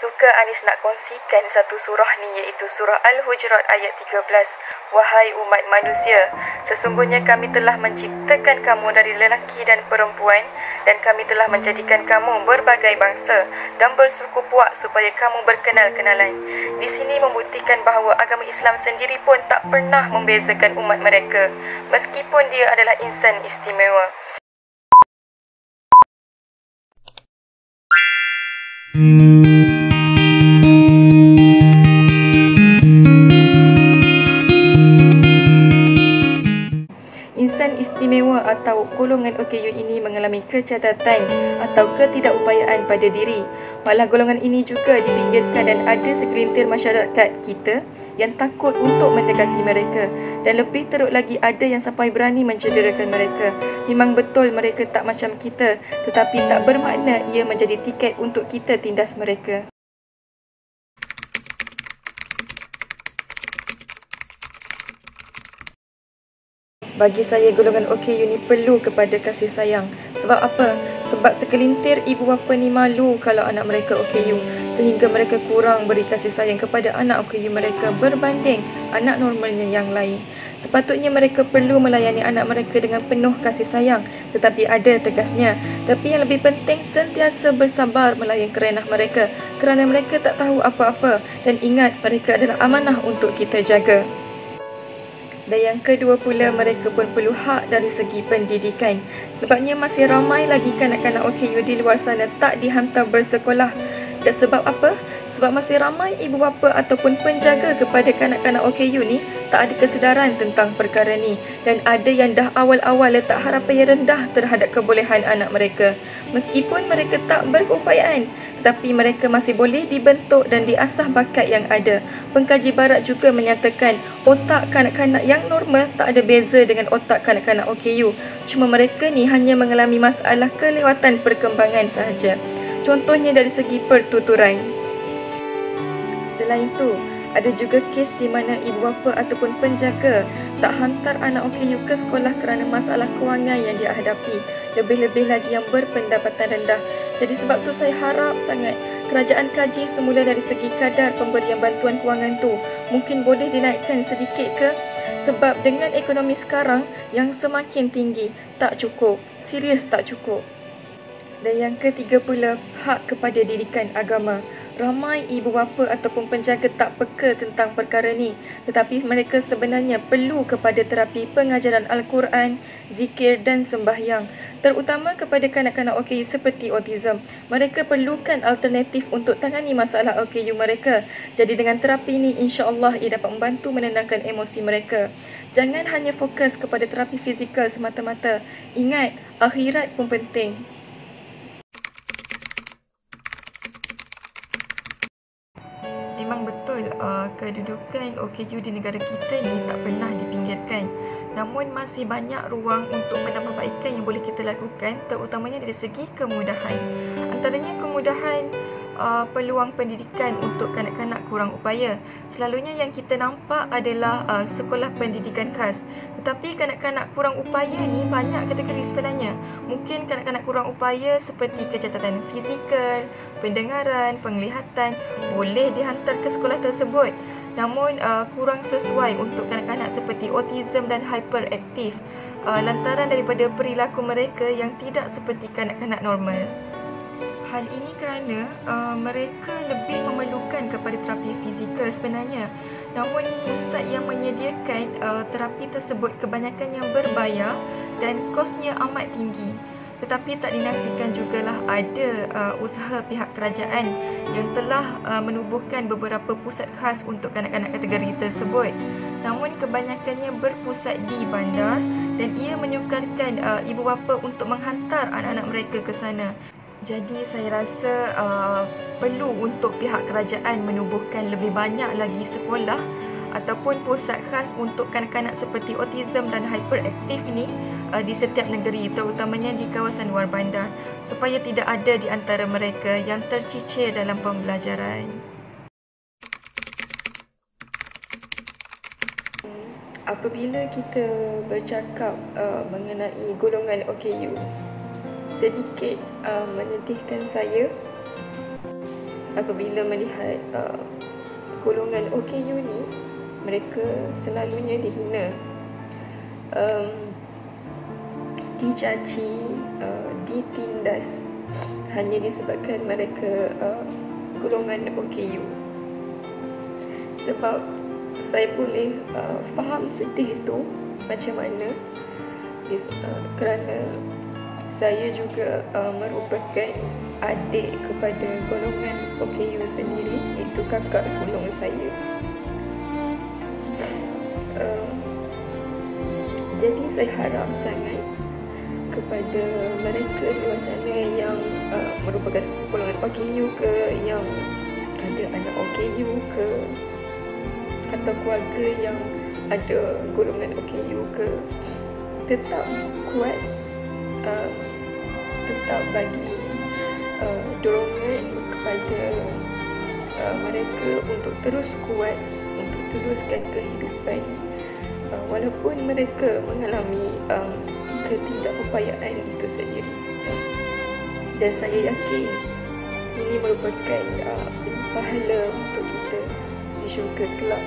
Suka Anis nak kongsikan satu surah ni, iaitu surah Al-Hujurat ayat 13. Wahai umat manusia, sesungguhnya kami telah menciptakan kamu dari lelaki dan perempuan, dan kami telah menjadikan kamu berbagai bangsa dan bersuku puak supaya kamu berkenal-kenalan. Di sini membuktikan bahawa agama Islam sendiri pun tak pernah membezakan umat mereka, meskipun dia adalah insan istimewa. Insan istimewa atau golongan OKU ini mengalami kecacatan atau ketidakupayaan pada diri. Malah golongan ini juga dipinggirkan dan ada segelintir masyarakat kita yang takut untuk mendekati mereka. Dan lebih teruk lagi, ada yang sampai berani mencederakan mereka. Memang betul mereka tak macam kita, tetapi tak bermakna ia menjadi tiket untuk kita tindas mereka. Bagi saya, golongan OKU ni perlu kepada kasih sayang. Sebab apa? Sebab segelintir ibu bapa ni malu kalau anak mereka OKU, sehingga mereka kurang beri kasih sayang kepada anak OKU mereka berbanding anak normalnya yang lain. Sepatutnya mereka perlu melayani anak mereka dengan penuh kasih sayang, tetapi ada tegasnya. Tapi yang lebih penting, sentiasa bersabar melayan kerenah mereka, kerana mereka tak tahu apa-apa. Dan ingat, mereka adalah amanah untuk kita jaga. Dan yang kedua pula, mereka pun perlu hak dari segi pendidikan. Sebabnya masih ramai lagi kanak-kanak OKU di luar sana tak dihantar bersekolah. Dan sebab apa? Sebab masih ramai ibu bapa ataupun penjaga kepada kanak-kanak OKU ni tak ada kesedaran tentang perkara ni. Dan ada yang dah awal-awal letak harapan yang rendah terhadap kebolehan anak mereka. Meskipun mereka tak berkeupayaan, tetapi mereka masih boleh dibentuk dan diasah bakat yang ada. Pengkaji barat juga menyatakan otak kanak-kanak yang normal tak ada beza dengan otak kanak-kanak OKU. Cuma mereka ni hanya mengalami masalah kelewatan perkembangan sahaja. Contohnya dari segi pertuturan. Selain itu, ada juga kes di mana ibu bapa ataupun penjaga tak hantar anak OKU ke sekolah kerana masalah kewangan yang dia hadapi. Lebih-lebih lagi yang berpendapatan rendah. Jadi sebab tu saya harap sangat kerajaan kaji semula dari segi kadar pemberian bantuan kewangan tu. Mungkin boleh dinaikkan sedikit ke? Sebab dengan ekonomi sekarang yang semakin tinggi, tak cukup. Serius tak cukup. Dan yang ketiga pula, hak kepada didikan agama. Ramai ibu bapa ataupun penjaga tak peka tentang perkara ni, tetapi mereka sebenarnya perlu kepada terapi pengajaran Al-Quran, zikir dan sembahyang. Terutama kepada kanak-kanak OKU seperti autism. Mereka perlukan alternatif untuk tangani masalah OKU mereka. Jadi dengan terapi ni, insya-Allah ia dapat membantu menenangkan emosi mereka. Jangan hanya fokus kepada terapi fizikal semata-mata. Ingat, akhirat pun penting. Memang betul kedudukan OKU di negara kita ni tak pernah dipinggirkan. Namun masih banyak ruang untuk penambahbaikan yang boleh kita lakukan, terutamanya dari segi kemudahan. Antaranya kemudahan peluang pendidikan untuk kanak-kanak kurang upaya. Selalunya yang kita nampak adalah sekolah pendidikan khas. Tetapi kanak-kanak kurang upaya ni banyak kategori sebenarnya. Mungkin kanak-kanak kurang upaya seperti kecacatan fizikal, pendengaran, penglihatan boleh dihantar ke sekolah tersebut. Namun kurang sesuai untuk kanak-kanak seperti autism dan hyperaktif lantaran daripada perilaku mereka yang tidak seperti kanak-kanak normal. Hal ini kerana mereka lebih memerlukan kepada terapi fizikal sebenarnya. Namun pusat yang menyediakan terapi tersebut kebanyakan yang berbayar dan kosnya amat tinggi. Tetapi tak dinafikan jugalah ada usaha pihak kerajaan yang telah menubuhkan beberapa pusat khas untuk kanak-kanak kategori tersebut. Namun kebanyakannya berpusat di bandar dan ia menyukarkan ibu bapa untuk menghantar anak-anak mereka ke sana. Jadi saya rasa perlu untuk pihak kerajaan menubuhkan lebih banyak lagi sekolah ataupun pusat khas untuk kanak-kanak seperti autism dan hyperaktif ni di setiap negeri, terutamanya di kawasan luar bandar, supaya tidak ada di antara mereka yang tercicir dalam pembelajaran. Apabila kita bercakap mengenai golongan OKU, sedikit menyedihkan saya apabila melihat golongan OKU ni, mereka selalunya dihina, dicaci, ditindas hanya disebabkan mereka golongan OKU. Sebab saya boleh faham sedih tu macam mana, kerana saya juga merupakan adik kepada golongan OKU sendiri, itu kakak sulung saya. Jadi saya harap sangat kepada mereka di luar sana yang merupakan golongan OKU ke, yang ada anak OKU ke, atau keluarga yang ada golongan OKU ke, tetap kuat, tetap bagi dorongan kepada mereka untuk terus kuat, untuk teruskan kehidupan, walaupun mereka mengalami ketidakupayaan itu sendiri. Dan saya yakin ini merupakan pahala untuk kita di syurga kelak.